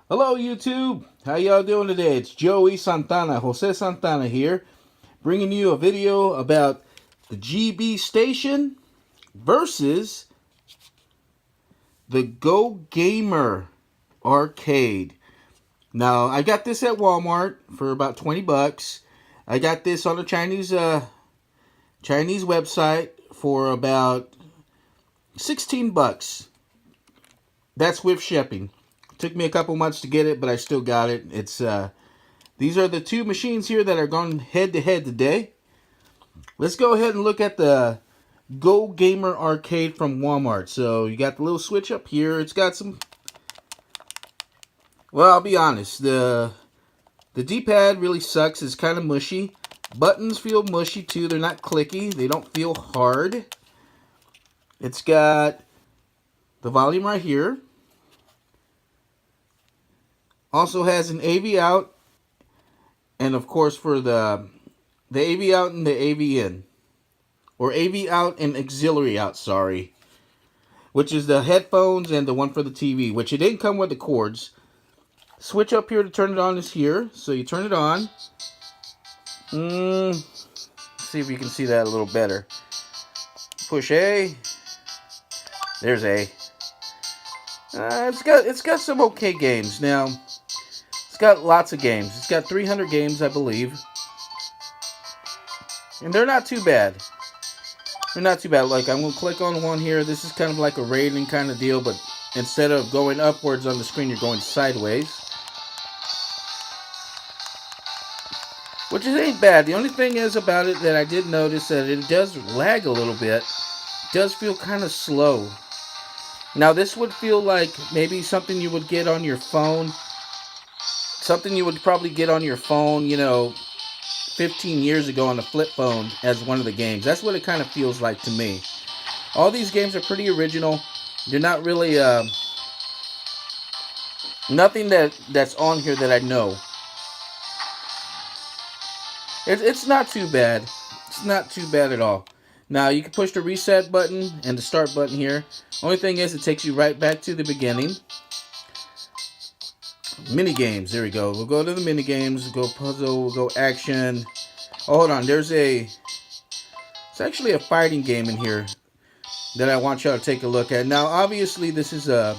Hello YouTube, how y'all doing today? It's Joey Santana, Jose Santana here, bringing you a video about the GB Station versus the Go Gamer Arcade. Now, I got this at Walmart for about 20 bucks. I got this on a Chinese website for about 16 bucks. That's with shipping. Took me a couple months to get it, but I still got it. These are the two machines here that are going head to head today. Let's go ahead and look at the Go Gamer Arcade from Walmart. So you got the little switch up here. It's got some. Well, I'll be honest. The D-pad really sucks. It's kind of mushy. Buttons feel mushy too. They're not clicky. They don't feel hard. It's got the volume right here. Also has an AV out, and of course for the AV out and the AV in, or AV out and auxiliary out, sorry, which is the headphones and the one for the TV, which it didn't come with the cords. Switch up here to turn it on is here, so you turn it on. See if you can see that a little better. Push A. There's A. It's got some okay games now. It's got lots of games. It's got 300 games, I believe. And they're not too bad. They're not too bad. Like, I'm going to click on one here. This is kind of like a rating kind of deal, but instead of going upwards on the screen, you're going sideways. Which ain't bad. The only thing is about it that I did notice that it does lag a little bit. It does feel kind of slow. Now, this would feel like maybe something you would get on your phone. Something you would probably get on your phone, 15 years ago on a flip phone as one of the games. That's what it kind of feels like to me. All these games are pretty original. They're not really, nothing that's on here that I know. It's not too bad. It's not too bad at all. Now, you can push the reset button and the start button here. Only thing is, it takes you right back to the beginning. Mini games. There we go. We'll go to the mini games. We'll go puzzle. We'll go action. Oh, hold on. It's actually a fighting game in here that I want y'all to take a look at. Now, obviously, this is a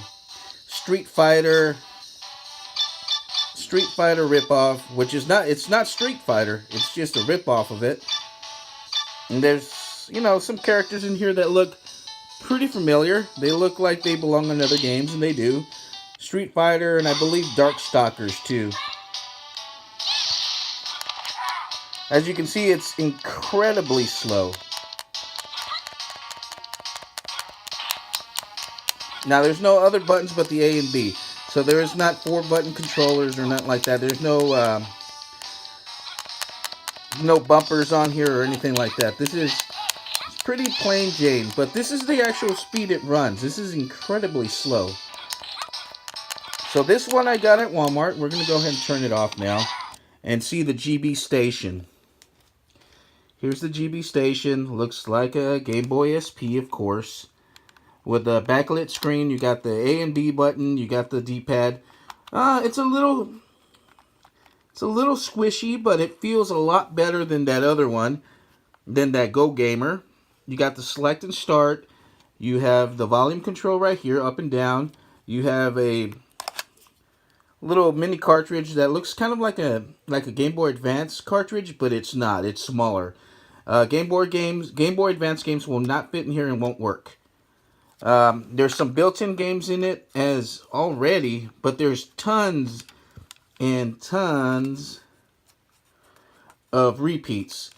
Street Fighter ripoff, which is not. It's not Street Fighter. It's just a ripoff of it. And there's, some characters in here that look pretty familiar. They look like they belong in other games, and they do. Street Fighter, and I believe Darkstalkers too. As you can see, it's incredibly slow. Now, there's no other buttons but the A and B. So there is not 4-button controllers or nothing like that. There's no bumpers on here or anything like that. This is pretty plain Jane, but this is the actual speed it runs. This is incredibly slow. So this one I got at Walmart. We're going to go ahead and turn it off now and see the GB Station. Here's the GB Station. Looks like a Game Boy SP, of course. With the backlit screen, you got the A and B button. You got the D-pad. It's a little squishy, but it feels a lot better than that other one, than that Go Gamer. You got the select and start. You have the volume control right here, up and down. You have a little mini cartridge that looks kind of like a Game Boy Advance cartridge, but it's not. It's smaller. Game Boy Advance games will not fit in here and won't work. There's some built-in games in it as already, but there's tons and tons of repeats.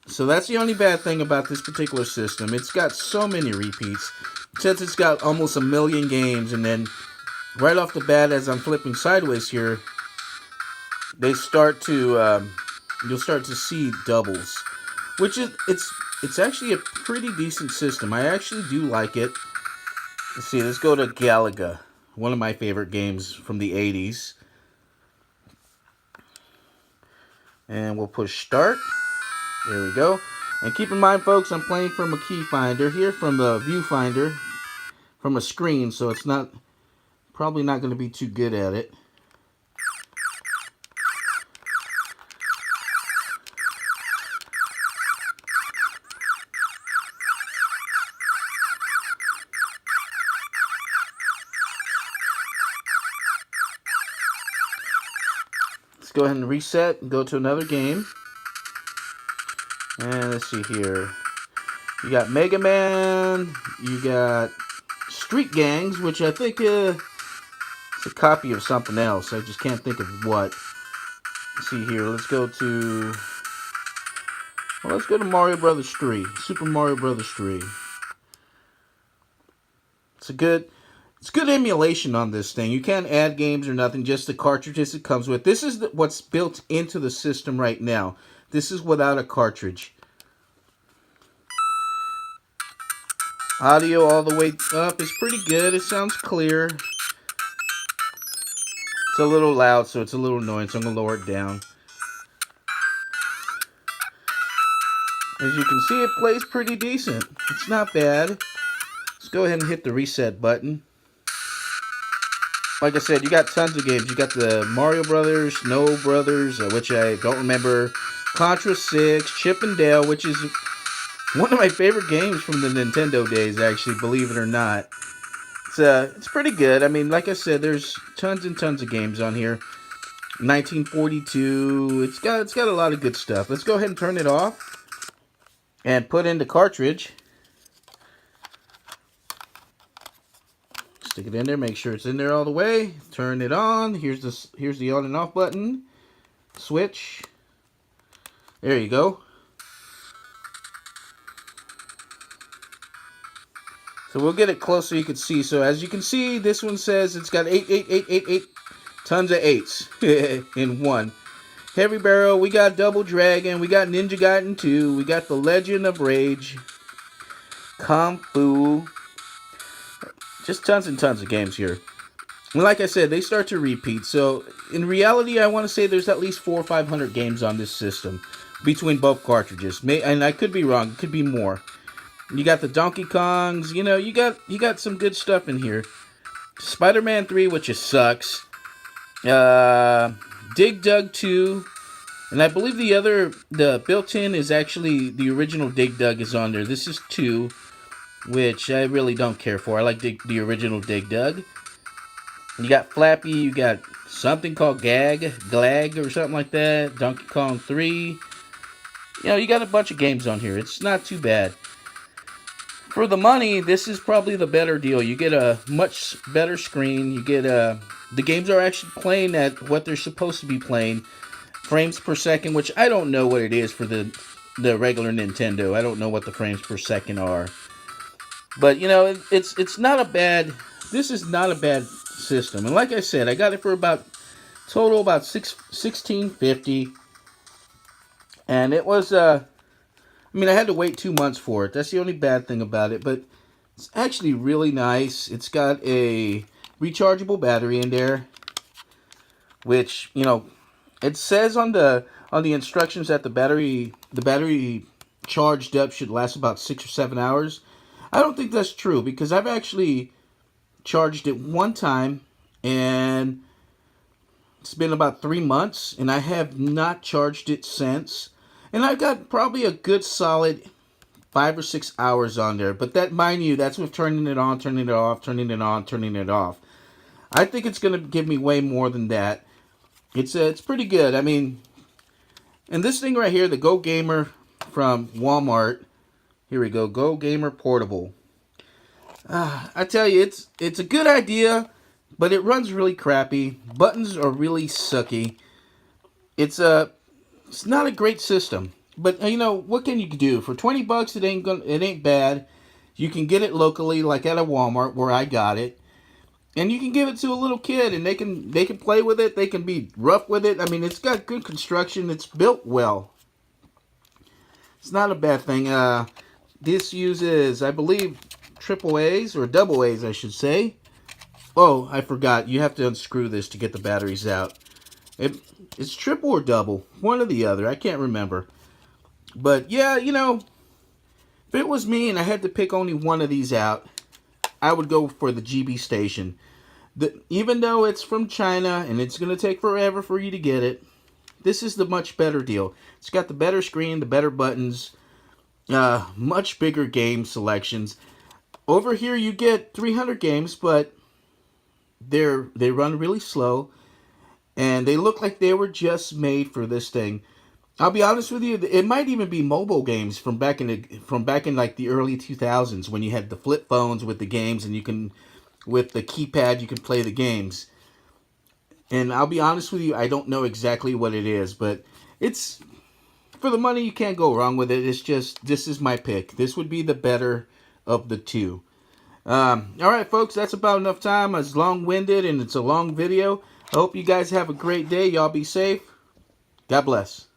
So that's the only bad thing about this particular system. It's got so many repeats. Since it's got almost 1 million games, and then right off the bat, as I'm flipping sideways here, you'll start to see doubles, which is it's actually a pretty decent system. I actually do like it. Let's see. Let's go to Galaga, one of my favorite games from the 80s, and we'll push start. There we go. And keep in mind, folks, I'm playing from a key finder here, from the viewfinder, from a screen, so it's probably not going to be too good at it. go ahead and reset and go to another game. And let's see here. You got Mega Man. You got Street Gangs, which I think it's a copy of something else. I just can't think of what. Let's see here. Let's go to Mario Brothers 3. Super Mario Brothers 3. It's good emulation on this thing. You can't add games or nothing, just the cartridges it comes with. This is what's built into the system right now. This is without a cartridge. Audio all the way up is pretty good. It sounds clear. It's a little loud, so it's a little annoying, so I'm going to lower it down. As you can see, it plays pretty decent. It's not bad. Let's go ahead and hit the reset button. Like I said, you got tons of games. You got the Mario Brothers, Snow Brothers, which I don't remember, Contra 6, Chip and Dale, which is one of my favorite games from the Nintendo days, actually, believe it or not. It's pretty good. I mean, like I said, there's tons and tons of games on here. 1942. It's got a lot of good stuff. Let's go ahead and turn it off and put in the cartridge. Stick it in there, make sure it's in there all the way. Turn it on. Here's the on and off button. Switch. There you go. So we'll get it close so you can see. So as you can see, this one says it's got 8 tons of 8s in one. Heavy Barrel, we got Double Dragon, we got Ninja Gaiden 2, we got The Legend of Rage, Kung Fu. Just tons and tons of games here. And like I said, they start to repeat. So in reality, I want to say there's at least 400 or 500 games on this system between both cartridges. And I could be wrong. It could be more. You got the Donkey Kongs. You know, you got some good stuff in here. Spider-Man 3, which just sucks. Dig Dug 2. And I believe the built-in is actually the original Dig Dug is on there. This is 2. Which I really don't care for. I like the original Dig Dug. You got Flappy, you got something called Glag, or something like that. Donkey Kong 3. You know, you got a bunch of games on here. It's not too bad. For the money, this is probably the better deal. You get a much better screen. You get the games are actually playing at what they're supposed to be playing. Frames per second, which I don't know what it is for the regular Nintendo. I don't know what the frames per second are. But, you know, it's not a bad... This is not a bad system. And like I said, I got it for about $16.50. And it was... I mean, I had to wait 2 months for it. That's the only bad thing about it. But it's actually really nice. It's got a rechargeable battery in there. Which, you know, it says on the instructions that the battery charged up should last about 6 or 7 hours. I don't think that's true because I've actually charged it one time and it's been about 3 months and I have not charged it since. And I've got probably a good solid 5 or 6 hours on there. But that, mind you, that's with turning it on, turning it off, turning it on, turning it off. I think it's going to give me way more than that. It's pretty good. I mean, and this thing right here, the Go Gamer from Walmart. Here we go, Go Gamer Portable. I tell you, it's a good idea, but it runs really crappy. Buttons are really sucky. It's not a great system, but you know what can you do for 20 bucks? It ain't bad. You can get it locally, like at a Walmart where I got it, and you can give it to a little kid, and they can play with it. They can be rough with it. I mean, it's got good construction. It's built well. It's not a bad thing. This uses, I believe, triple A's or double A's, I should say. Oh, I forgot. You have to unscrew this to get the batteries out. It's triple or double, one or the other. I can't remember. But yeah, you know, if it was me and I had to pick only one of these out, I would go for the GB Station. Even though it's from China and it's going to take forever for you to get it, this is the much better deal. It's got the better screen, the better buttons, much bigger game selections. Over here you get 300 games, but they run really slow. and they look like they were just made for this thing. I'll be honest with you, it might even be mobile games from back in like the early 2000s when you had the flip phones with the games, and you can, with the keypad, you can play the games. And I'll be honest with you, I don't know exactly what it is, but it's, for the money, you can't go wrong with it. It's just, this is my pick. This would be the better of the two. All right, folks, that's about enough time. It's long-winded and it's a long video. I hope you guys have a great day. Y'all be safe. God bless.